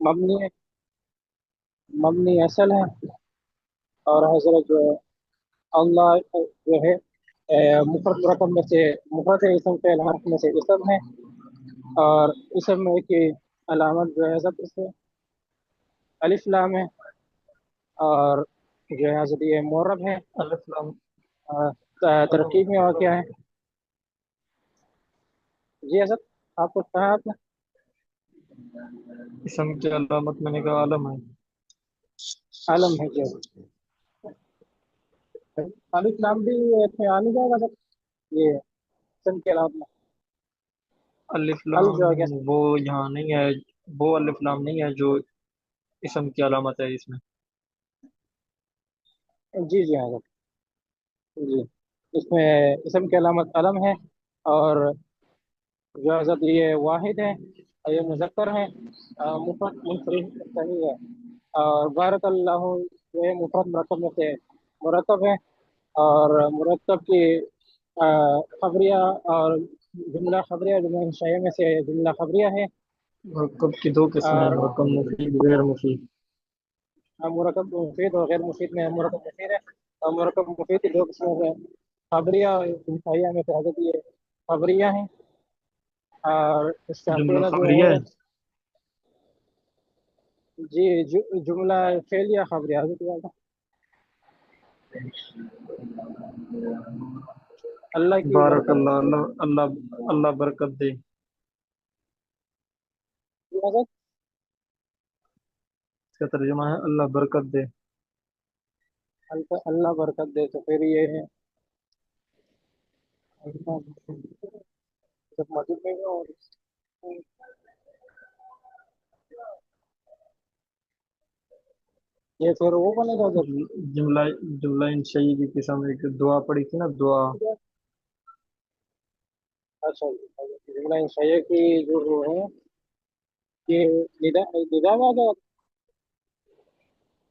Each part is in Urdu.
مبنی مبنی اصل ہے، اور حضرت جو ہے اللہ جو ہے مفرد رقم میں سے مفرد ہے، اسم فعل حرف میں سے اسم ہے، اور اسم میں کی علامت جو ہے حضرت اس سے الف لام ہے، اور جو ہے حضرت یہ معرب ہے، الف لام ترکیب میں واقع ہے۔ جی حضرت آپ کو کہا آپ نے اسم کی علامت میں نے کہا عالم ہے۔ عالم ہے جو الف لام بھی اس میں آ نہیں جائے گا سر، یہ اسم کے علامت میں الف الف لام جو ہے کیا وہ یہاں نہیں ہے، وہ الف لام نہیں ہے جو اسم کی علامت ہے اس میں۔ جی جی حضرت، جی اس میں اسم کی علامت علم ہے، اور جو حضرت یہ واحد ہے، اور یہ مذکر ہے، مفرد منفرد صحیح ہے، اور بارک اللہ جو ہے مفرد مرکب میں سے مرکب ہے، اور مرکب کی خبریہ اور جملہ خبریہ جملہ انشائیہ میں سے جملہ خبریہ ہے، مرکب کی دو قسمیں ہیں، اور مرکب مفید غیر مفید۔ مرکب مفید اور غیر مفید میں مرکب مفید ہے، اور مرکب مفید کی دو قسموں سے خبریہ اور انشائیہ میں سے حضرت یہ خبریہ ہیں، اور اس کا جملہ پہلا جو خبریہ ہے ہے۔ جی جملہ فعلیہ خبریہ حضرت یہ اللہ کی بارک برکت اللہ، اللہ برکت دے۔ کی حضرت اس کا ترجمہ ہے اللہ برکت دے۔ اللہ برکت دے، تو پھر یہ ہے جب مسجد میں گیا اور یہ پھر وہ بنے گا جب جملہ جملہ انشائی کی قسم ایک دعا پڑی تھی نا، دعا۔ اچھا جملہ انشائیہ کی جو وہ ہے کہ ندا میں آ جائے گا،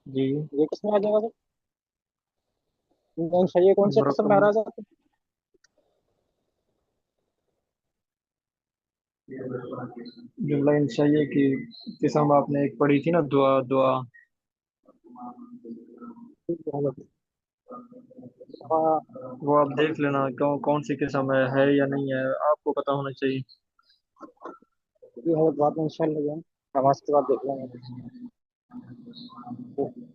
جی یہ کس میں آ جائے گا سر؟ جملہ انشائیہ کون سے قسم مرکب میں آ رہا ہے؟ جملہ انشائیہ کی قسم آپ نے ایک پڑھی تھی نا، دعا دعا۔ ہاں وہ آپ دیکھ لینا کون سی قسم ہے یا نہیں ہے، آپ کو پتا ہونا چاہیے۔ یہ حضرت بات میں انشاءاللہ جو ہے نماز کے بعد دیکھ لیں گے۔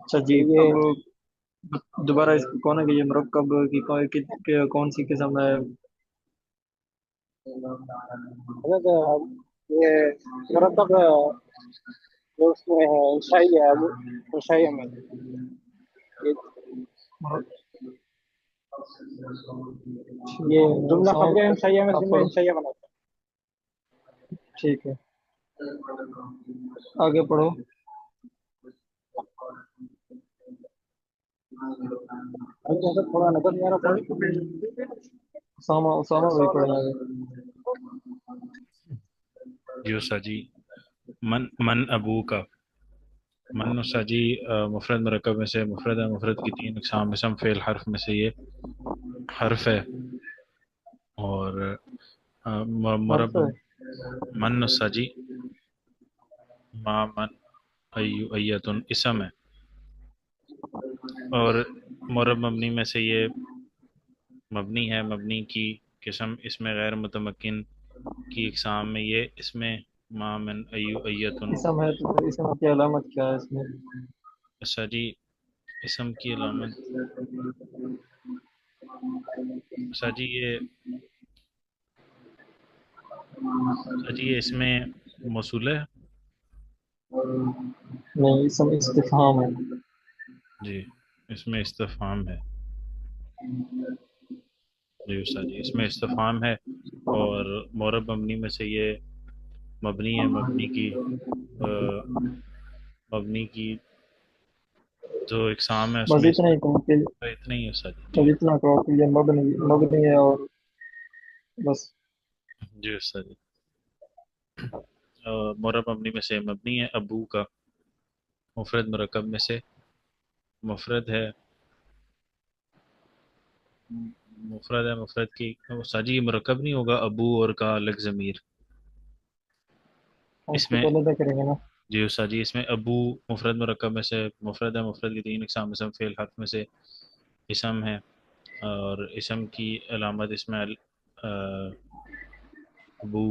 اچھا جی، پھر یہ اب دوبارہ اس کو کون ہے کہ یہ مرکب کی کون سی قسم ہے؟ حضرت یہ مرتب جو اس میں ہے انشائیہ ہے، انشائیہ میں یہ یہ جملہ سلام خبریہ انشائیہ میں آپ جملہ پڑھو، انشائیہ بناتا ٹھیک ہے آگے پڑھو۔ ہے حضرت تھوڑا نظر نہیں آ رہا پڑھ اسامہ بھائی پڑھیں آگے۔ جی استاد جی، من ابو کا من استاد جی مفرد مرکب میں سے مفرد ہے، مفرد کی تین اقسام اسم فعل حرف میں سے یہ حرف ہے، اور حرف مرب ہے۔ من استاد جی ما من ایو ایتن اسم ہے، اور مرب مبنی میں سے یہ مبنی ہے، مبنی کی قسم اس میں غیر متمکن کی اقسام میں یہ اس میں ما من ایو ایتن اسم ہے تو پھر اسم کی علامت کیا ہے اس میں؟ استاد جی اسم کی علامت استاد جی یہ استاد جی یہ اس میں موصول ہے۔ نہیں، اسم استفہام ہے۔ جی اس میں استفہام ہے، جی استاد جی اس میں استفہام ہے، اور مورب مبنی میں سے یہ مبنی ہے، مبنی کی جو اقسام ہے اس بس میں اتنا ہی کہوں کہ اتنا ہی ہے استاد جی۔ بس جی اتنا کہو کہ یہ مبنی ہے، اور بس۔ جی استاد جی مورب مبنی میں سے مبنی ہے، ابو کا مفرد مرکب میں سے مفرد ہے، مفرد ہے، مفرد کی استاد جی یہ مرکب نہیں ہوگا ابو اور کا الگ ضمیر اس اس کے میں؟ پہلے کیا کریں گے نا؟ جی استاد جی، اس میں ابو مفرد مرکب میں سے مفرد ہے، مفرد کی تین اقسام، اسم فعل حرف میں سے اسم ہے، اور اسم کی علامت اس میں ابو،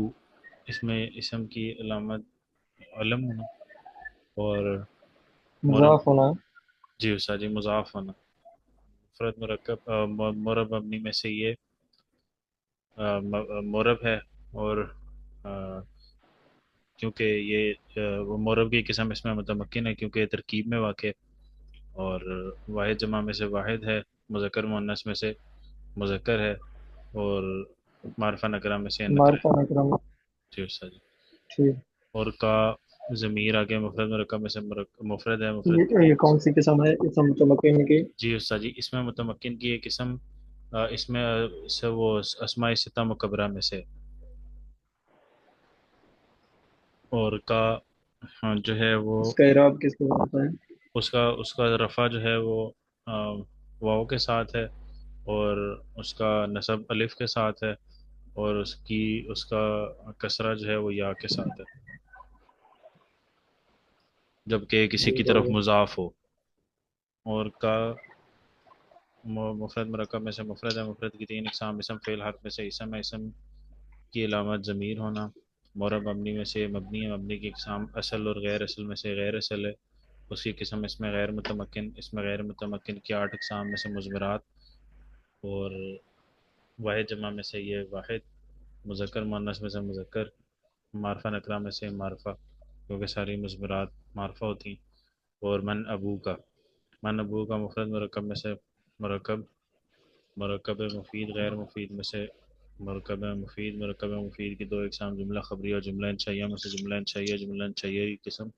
اس میں اسم کی علامت علم ہونا، اور مرب، مضاف ہونا. جی استاد جی مضاف ہونا، مفرد مرکب مرب مبنی میں سے یہ مرب ہے، اور آ، کیونکہ یہ وہ مرب کی قسم اس میں متمکن ہے کیونکہ یہ ترکیب میں واقع ہے، اور واحد جمع میں سے واحد ہے، مذکر مؤنث میں سے مذکر ہے، اور معرفہ نکرہ میں سے نکرہ ہے۔ معرفہ نکرہ. جی استاد جی، ٹھیک. اور کا ضمیر آگے مفرد مرکب میں سے مفرد ہے، مفرد کی یہ کون سی قسم ہے اسم متمکن کی؟ جی استاد جی، اس میں متمکن کی ایک قسم اس میں سے وہ اسماء ستہ مکبرہ میں سے، اور کا جو ہے وہ اس کا اعراب کس کے ہوتا ہے؟ اس کا رفع جو ہے وہ واو کے ساتھ ہے، اور اس کا نصب الف کے ساتھ ہے، اور اس کا کسرہ جو ہے وہ یا کے ساتھ ہے، جبکہ کسی کی ٹھیک ہو طرف گیا. مضاف ہو، اور کا مفرد مرکب میں سے مفرد ہے، مفرد کی تین اقسام، اسم فعل حرف میں سے اسم ہے، اسم کی علامت ضمیر ہونا، مورب مبنی میں سے مبنی ہے، مبنی کی اقسام اصل اور غیر اصل میں سے غیر اصل ہے، اس کی قسم اس میں غیر متمکن، اس میں غیر متمکن کی 8 اقسام میں سے مضمرات، اور واحد جمع میں سے یہ واحد، مذکر مؤنث میں سے مذکر، معرفہ نکرہ میں سے معرفہ، کیونکہ ساری مضمرات معرفہ ہوتی ہیں، اور من ابو کا مفرد مرکب میں سے مرکب، مرکب مفید غیر مفید میں سے مرکب مفید، مرکب مفید کی 2 اقسام، جملہ خبریہ اور جملہ انشائیہ میں سے جملہ انشائیہ، جملہ انشائیہ کی قسم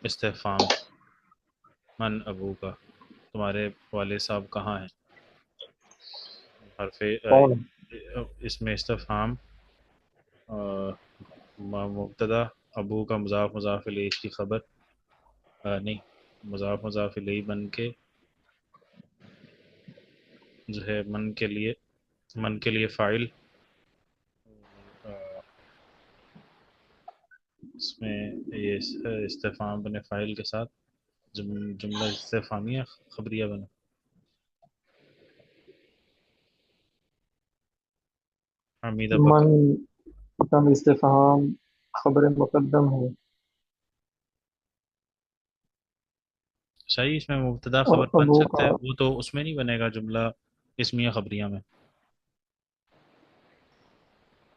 استفہام، من ابو کا، تمہارے والد صاحب کہاں ہیں، حرف کون؟ اس میں استفہام مبتدا، ابو کا مضاف مضاف الیہ، اس کی خبر نہیں، مضاف مضاف الیہ بن کے جو ہے من کے لیے فاعل، اور اس میں یہ استفہام بنے فاعل کے ساتھ، جملہ استفہامیہ خبریہ بنے، حمیدہ بکر، من کم استفہام خبر مقدم ہے. صحیح، اس میں مبتدا اور خبر بن ابو سکتا کا ہے، وہ تو اس میں نہیں بنے گا جملہ اسمیہ خبریہ میں،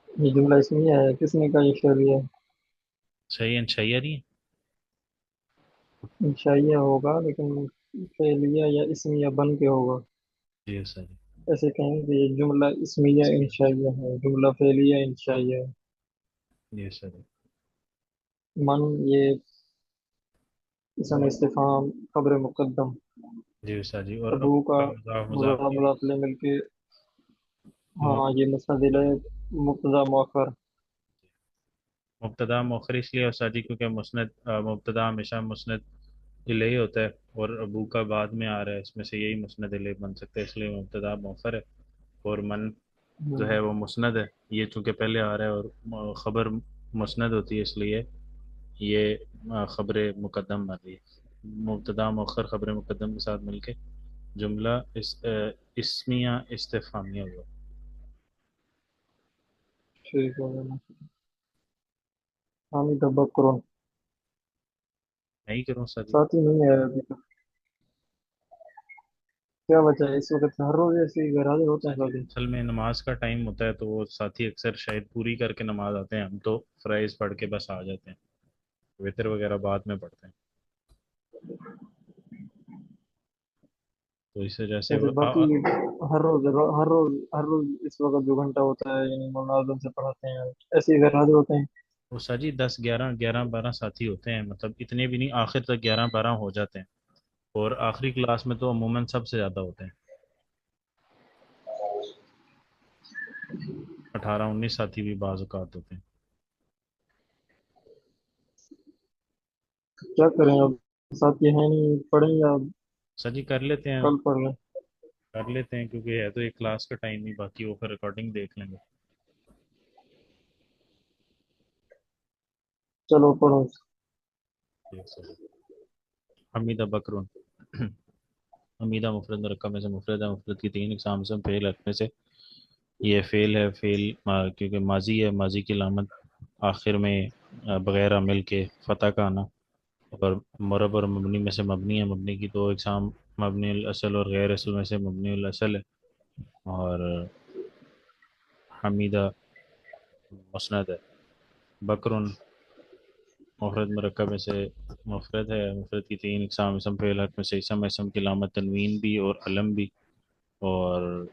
یہ جملہ اسمیہ ہے، کس نے کہا یہ فعلیہ ہے؟ صحیح انشائیہ نہیں انشائیہ ہوگا لیکن فعلیہ یا اسمیہ بن کے ہوگا. ہے، جی سر، ایسے کہیں کہ یہ جملہ اسمیہ انشائیہ ہے، جملہ فعلیہ انشائیہ ہے. جی سر، من یہ اسم استفہام خبر مقدم. جی سر جی، اور ابو ابو کا کا مضاف مضاف مضاف مضاف لے مل کے. م- ہاں، یہ مستدل ہے مبتدا مؤخر. مبتدا مؤخر اس لیے استاد جی کیونکہ مسند مبتدا ہمیشہ مسند الیہ ہوتا ہے، اور ابو کا بعد میں آ رہا ہے، اس میں سے یہی مسند الیہ بن سکتا ہے، اس لیے مبتدا مؤخر ہے، اور من جو ہے وہ مسند ہے، یہ چونکہ پہلے آ رہا ہے، اور خبر مسند ہوتی ہے، اس لیے یہ خبر مقدم بن رہی ہے، مبتدا مؤخر خبر مقدم کے ساتھ مل کے جملہ اسمیہ استفہامیہ ہوا۔ ٹھیک ہو گیا. حامد بکر. میں ہی کروں سر جی؟ ساتھی نہیں ہے ابھی تک. کیا وجہ ہے اس وقت ہر روز ایسے ہی گھر حاضر ہوتے ہیں سر جی ساتھی؟ اصل میں نماز کا ٹائم ہوتا ہے تو وہ ساتھی اکثر شاید پوری کر کے نماز آتے ہیں، ہم تو فرائض پڑھ کے بس آ جاتے ہیں، وطر وغیرہ بعد میں پڑھتے ہیں، تو اس وجہ سے ایسے باقی ہر روز اس وقت 2 گھنٹہ ہوتا ہے یعنی مناظم سے پڑھاتے ہیں، ایسے ہی گھر حاضر ہوتے ہیں. وہ سر جی 10 11 11 12 ساتھی ہوتے ہیں، مطلب اتنے بھی نہیں، آخر تک 11 12 ہو جاتے ہیں، اور آخری کلاس میں تو عموماً سب سے زیادہ ہوتے ہیں، 18 19 ساتھی بھی بعض اوقات ہوتے ہیں۔ کیا کریں اب؟ ساتھی ہیں نہیں، پڑھیں یا سر جی کر لیتے ہیں، کل پڑھ لیں؟ کر لیتے ہیں کیونکہ ہے تو ایک کلاس کا ٹائم ہی، باقی وہ پھر ریکارڈنگ دیکھ لیں گے۔ چلو پڑھو. حمیدہ بکر حمیدہ مفرد مرکب میں سے مفرد ہے، مفرد کی تین اقسام سے فعل رکھنے سے یہ فعل ہے، فعل کیونکہ ماضی ہے، ماضی کی علامت آخر میں بغیر عمل کے فتح کا آنا، اور مرب اور مبنی میں سے مبنی ہے، مبنی کی دو اقسام مبنی الاصل اور غیر اصل میں سے مبنی الاصل ہے، اور حمیدہ مسند ہے۔ بکر مفرد مرکب میں سے مفرد ہے، مفرد کی تین اقسام اسم فعل حرف میں سے اسم، اسم کی علامت تنوین بھی اور علم بھی، اور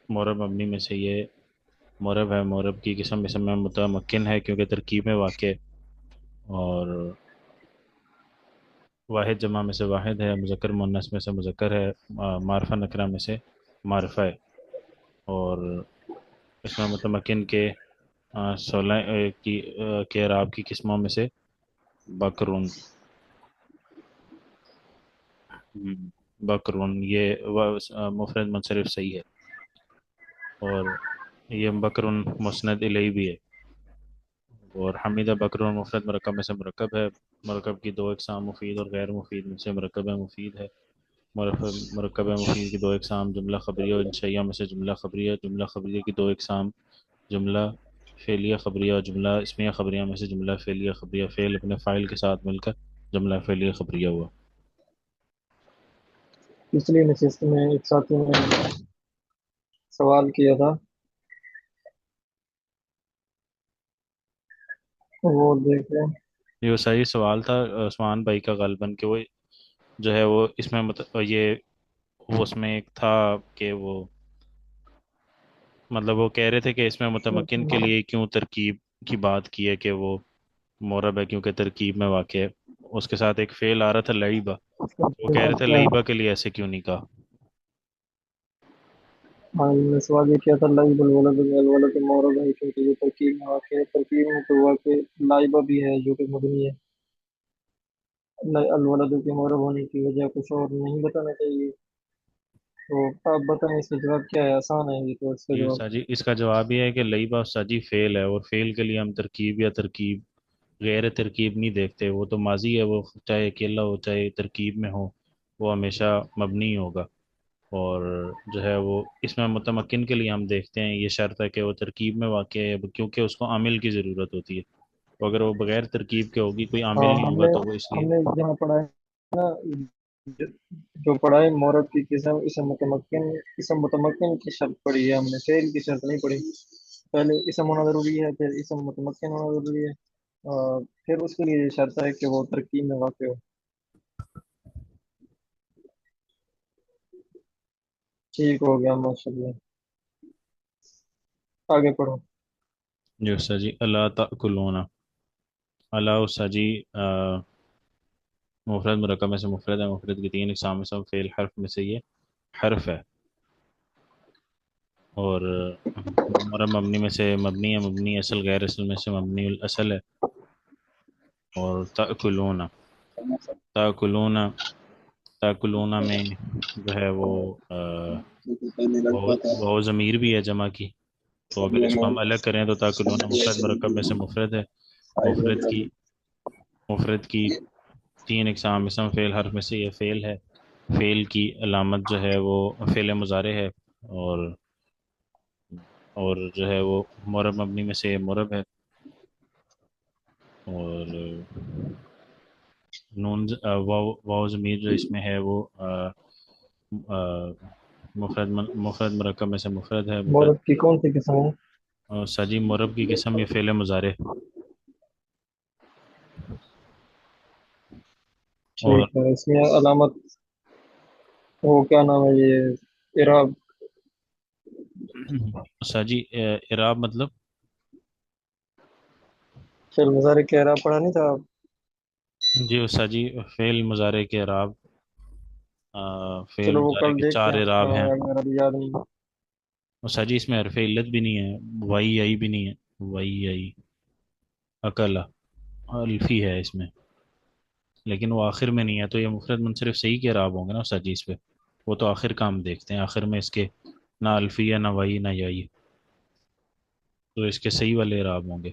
مورب مبنی میں سے یہ مورب ہے، مورب کی قسم اسم میں متمکن ہے کیونکہ ترکیب میں واقع ہے، اور واحد جمع میں سے واحد ہے، مذکر مؤنث میں سے مذکر ہے، معرفہ نکرہ میں سے معرفہ ہے، اور اس میں متمکن کے 16 کے اعراب کی قسموں میں سے بکرون بکرون یہ مفرد منصرف صحیح ہے، اور یہ بکرون مسند الیہ بھی ہے، اور حمیدہ بکرون مفرد مرکب میں سے مرکب ہے، مرکب کی دو اقسام مفید اور غیر مفید میں سے مرکب مفید ہے، مرکب مفید کی دو اقسام جملہ خبریہ اور انشائیہ میں سے جملہ خبریہ کی دو اقسام جملہ فعلیہ خبریہ اور جملہ اسمیہ خبریہ میں سے جملہ فعلیہ خبریہ، فعل اپنے فاعل کے ساتھ مل کر جملہ فعلیہ خبریہ ہوا۔ پچھلی نشست میں ایک ساتھی نے سوال کیا تھا، وہ دیکھ لیں۔ یہ صحیح سوال تھا عثمان بھائی کا غالباً کہ وہ جو ہے وہ اس میں یہ وہ اس میں ایک تھا کہ وہ مطلب وہ کہہ رہے تھے کہ اس میں متمکن کے لیے کیوں ترکیب کی بات کی ہے کہ وہ مورب ہے کیونکہ ترکیب میں واقع ہے، اس کے ساتھ ایک فعل آ رہا تھا لعیبہ، وہ کہہ رہے تھے لعیبہ کے لیے ایسے کیوں نہیں کہا۔ ہاں، نے سوال یہ کیا تھا لائب الولد میں الولد مورب ہے کیونکہ یہ ترکیب میں واقع ہے، ترکیب میں تو ہوا کہ لائبہ بھی ہے جو کہ مبنی ہے، الولد کے مورب ہونے کی وجہ کچھ اور نہیں بتانا چاہیے، تو آپ بتائیں اس کا جواب کیا ہے؟ آسان ہے یہ تو، اس کا یہ جواب ساجی اس کا جواب یہ ہے کہ لعیبہ ساجی فعل ہے، اور فعل کے لیے ہم ترکیب یا ترکیب غیر ترکیب نہیں دیکھتے، وہ تو ماضی ہے، وہ چاہے اکیلا ہو چاہے ترکیب میں ہو وہ ہمیشہ مبنی ہوگا، اور جو ہے وہ اس میں متمکن کے لیے ہم دیکھتے ہیں یہ شرط ہے کہ وہ ترکیب میں واقع ہے کیونکہ اس کو عامل کی ضرورت ہوتی ہے، تو اگر وہ بغیر ترکیب کے ہوگی کوئی عامل ہاں، نہیں ہم ہوگا نے تو وہ اس ہم لیے۔ نے جہاں پڑھا ہے نا، جو پڑھا ہے مورب کی قسم اسم متمکن کی شرط پڑھی ہے ہم نے، فعل کی شرط نہیں پڑھی، پہلے اسم ہونا ضروری ہے، پھر اسم متمکن ہونا ضروری ہے، پھر اس کے لیے یہ شرط ہے کہ وہ ترکیب میں واقع ہو۔ ٹھیک ہو گیا، ماشاء اللہ، آگے پڑھو۔ جو سجی اللہ تأکلون، اللہ سجی مفرد مرکب میں سے مفرد ہے، مفرد کی تین اقسام میں سے فعل حرف میں سے یہ حرف ہے، اور مرب مبنی میں سے مبنی ہے، مبنی اصل غیر اصل میں سے مبنی الاصل ہے، اور تأکلون تأکلون تأکلون میں جو ہے وہ وہ ضمیر بھی ہے جمع کی، تو اگر اس کو ہم الگ کریں تو تأکلون مفرد مرکب میں سے مفرد ہے، مفرد کی مفرد کی تین اقسام اسم فعل حرف میں سے یہ فعل ہے، فعل کی علامت جو ہے وہ فعل مضارع ہے، اور جو ہے وہ مرب مبنی میں سے مرب ہے، اور نون واو ضمیر جو اس میں ہے وہ مفرد مرکب میں سے مفرد ہے، مفرد مورب کی کون سی قسم ہے؟ سجی مرب کی قسم یہ فعل مضارع، اور ٹھیک ہے، اس میں علامت وہ کیا نام ہے یہ اعراب؟ سجی اعراب مطلب فعل مضارع کے اعراب پڑھا نہیں تھا آپ؟ جی سجی فعل مضارع کے اعراب فعل چلو وہ مضارع کل کے دیکھتے چار ہیں، اعراب ہیں، میرا بھی یاد نہیں۔ اور سجی اس میں حرف علت بھی نہیں ہے، وائی آئی بھی نہیں ہے، وائی آئی اکلا الفی ہے اس میں، لیکن وہ آخر میں نہیں ہے، تو یہ مفرد منصرف صحیح کے اعراب ہوں گے نا سجی اس پہ، وہ تو آخر کا ہم دیکھتے ہیں، آخر میں اس کے نہ الفی ہے نہ وائی نہ یائی، تو اس کے صحیح والے اعراب ہوں گے۔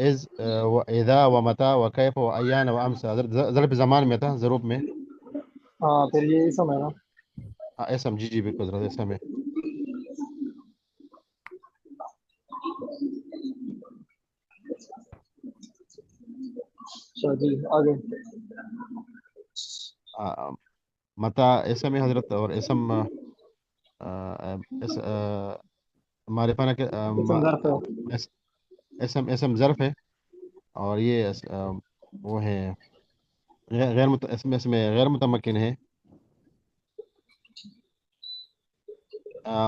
إذ وإذا ومتى وكيف وأيان وأمس. حضرت ظرف زمان میں تھا، ظروف میں. ہاں پھر یہ اسم ہے نا. اسم، جی جی بالکل حضرت اسم ہے. اچھا جی آگے. متا اسم ہے حضرت، اور اسم معرفہ نہ کہ اسم ظرف ہے. اسم ظرف ہے، اور یہ وہ ہے اس میں غیر متمکن ہے.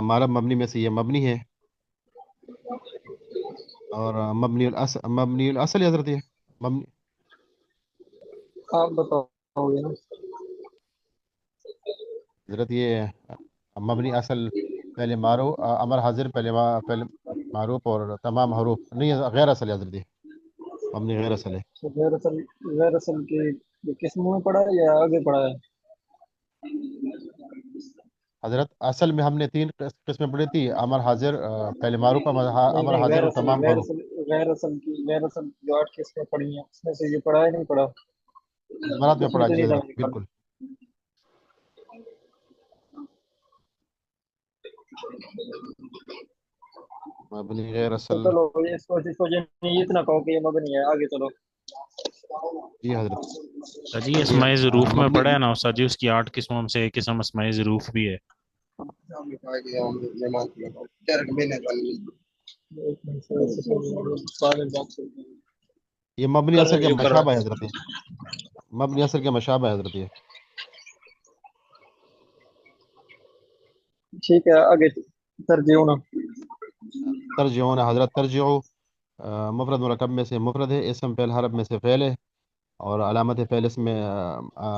معرب مبنی میں سے یہ مبنی ہے، اور مبنی الاصل حضرت یہ مبنی. آپ بتاؤ گے نا. حضرت یہ مبنی اصل پہلے معروف، امر حاضر پہلے معروف، اور تمام حروف نہیں، غیر اصل ہے حضرت یہ مبنی غیر اصل ہے. تو غیر اصل کے یہ کس منہ میں پڑا ہے یا آگے پڑا ہے؟ حضرت اصل میں ہم نے 3 قسمیں پڑھی تھی، امر حاضر، پہلے معروف، نہیں امر نہیں، حاضر غیر اور اصل تمام غیر حروف. اصل غیر اصل جو 8 قسمیں پڑھی ہیں اس میں سے یہ پڑھا ہے نہیں پڑھا؟ زمانات میں اس میں پڑھا تو جی نہیں حضرت نام لکھا. بالکل. مبنی غیر تو اصل. چلو یہ اس کو یہ اتنا کہو کہ یہ مبنی ہے. آگے چلو. جی حضرت جی یہ اسماء ظروف میں مبنی. پڑھا ہے نا استاد جی، اس کی 8 قسموں میں سے ایک قسم اسماء ظروف بھی ہے. ایک منٹ سے یہ مبنی کر اصل کے ریویو کر رہا مشابہ ہے ہے. حضرت یہ مبنی اصل کے مشابہ ہے حضرت یہ. ٹھیک ہے آگے. ترجیح ہونا. ترجعون حضرت، ترجعو مفرد مرکب میں سے مفرد ہے، اسم فعل حرف میں سے فعل ہے، اور علامت فعل اس میں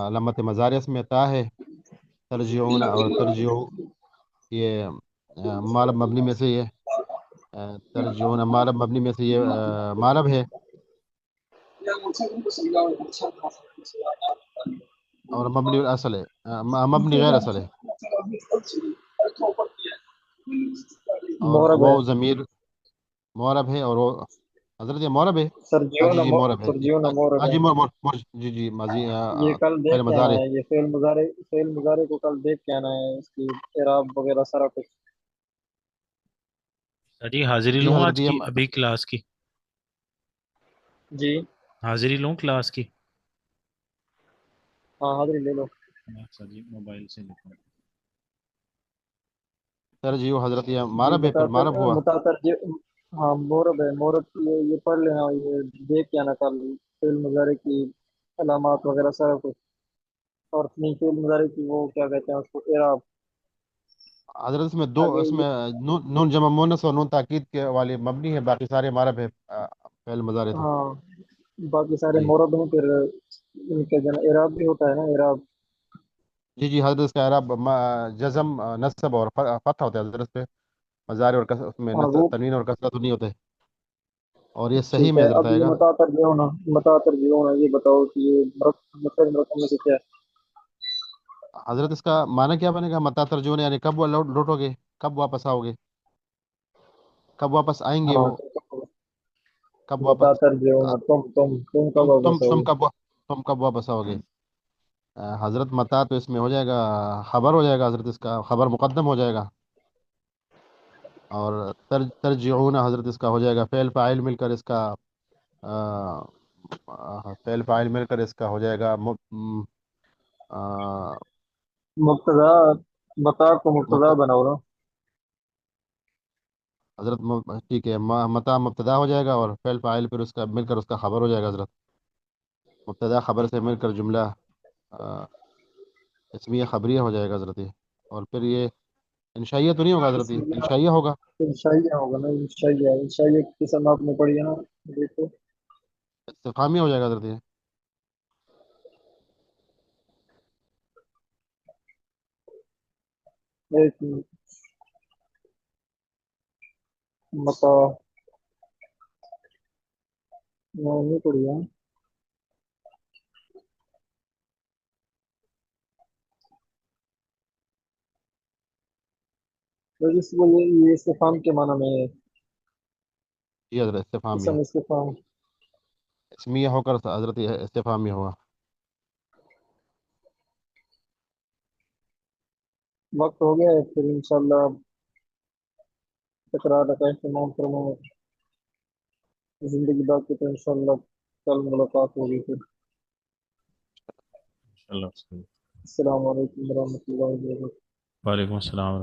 علامت مضارع اس میں تا ہے. ترجعون اور ترجعو یہ مارب مبنی میں سے یہ ترجعون مارب مبنی میں سے یہ مارب ہے، اور مبنی اصل ہے، مبنی غیر اصل ہے. اور محرب ہے. وہ ضمیر مورب ہے، اور وہ حضرت یہ مورب ہے. ترجیح ہاں جی ہونا جی مورب ہے جی. ترجیح ہونا محرب ہاں ہے. جی جی جی ماضی یہ کل پہلے دیکھ کے آنا مضارع. ہے. یہ فعل مضارع کو کل دیکھ کے آنا ہے، اس کی اعراب وغیرہ سارا کچھ. جی حاضری جی لوں حضرت آج یہ کی ابھی کلاس کی، جی حاضری لوں کلاس کی. ہاں حاضری لے لو. اچھا جی موبائل سے لکھوں. ترجیح حضرت یہ یہ مارب ہے، پھر مارب ہوا. ترجیح. ہاں مورب ہے. مورب یہ پڑھ لینا. یہ دیکھ کے آنا کل فعل مضارع کی علامات وغیرہ سارا کچھ. اور نہیں فعل مضارع کی وہ کیا کہتے ہیں اس کو، اعراب. حضرت اس میں دو، آگے اس میں نون جمع مونس اور نون تاکید کے والے مبنی ہے، باقی سارے مارب ہے فعل مضارع تھے. ہاں باقی سارے جی مورب ہیں. پھر ان کے اعراب بھی ہوتا ہے نا، اعراب. جی جی حضرت اس کا اعراب جزم نصب اور فتح ہوتا ہے حضرت اس پہ. مضارع اور اس میں ہاں وہ تنوین اور کسرت نہیں ہوتے، اور یہ صحیح ٹھیک میں ہے. حضرت اب آئے یہ گا. متا ترجیح ہونا یہ بتاؤ کہ یہ مطلب رقم میں سے کیا ہے؟ حضرت اس کا معنی کیا بنے گا؟ متا ترجون یعنی کب وہ لوٹو گے، کب واپس آؤ گے، کب واپس آئیں گے ہاں وہ، کب متا واپس ترجیح ہونا تم کب تم تم واپس آؤ تم گے؟ کب تم کب واپس آؤ گے. حضرت متا تو اس میں ہو جائے گا، خبر ہو جائے گا حضرت، اس کا خبر مقدم ہو جائے گا. اور ترجعون حضرت اس کا ہو جائے گا فعل فاعل مل کر اس کا فعل فاعل مل کر اس کا ہو جائے گا آ، مبتدا. متا کو مبتدا مبت- بناؤ نا. حضرت ٹھیک ہے، متا مبتدا ہو جائے گا، اور فعل فاعل پھر اس کا مل کر اس کا خبر ہو جائے گا حضرت. مبتدا خبر سے مل کر جملہ آ، اسمیہ خبریہ ہو جائے گا حضرت یہ. اور پھر یہ انشائیہ تو نہیں ہوگا حضرت، اس یہ میں انشائیہ ہوگا. انشائیہ ہوگا نا. انشائیہ کی قسم آپ نے پڑھی ہے نا. دیکھو استفہامیہ ہو جائے گا حضرت یہ. ایک منٹ. متا میں نہیں پڑھی ہے. تو اس کو یہ استفہام کے معنی میں ہے. جی حضرت استفہامیہ، اسم استفہام. اسمیہ ہو کر حضرت استفہامیہ ہوا. وقت ہو گیا ہے، پھر انشاءاللہ تکرار کا اہتمام فرمائیں. زندگی باقی تو انشاءاللہ کل ملاقات ہوگی پھر. انشاءاللہ. السلام علیکم ورحمۃ اللہ وبرکاتہ. وعلیکم السلام.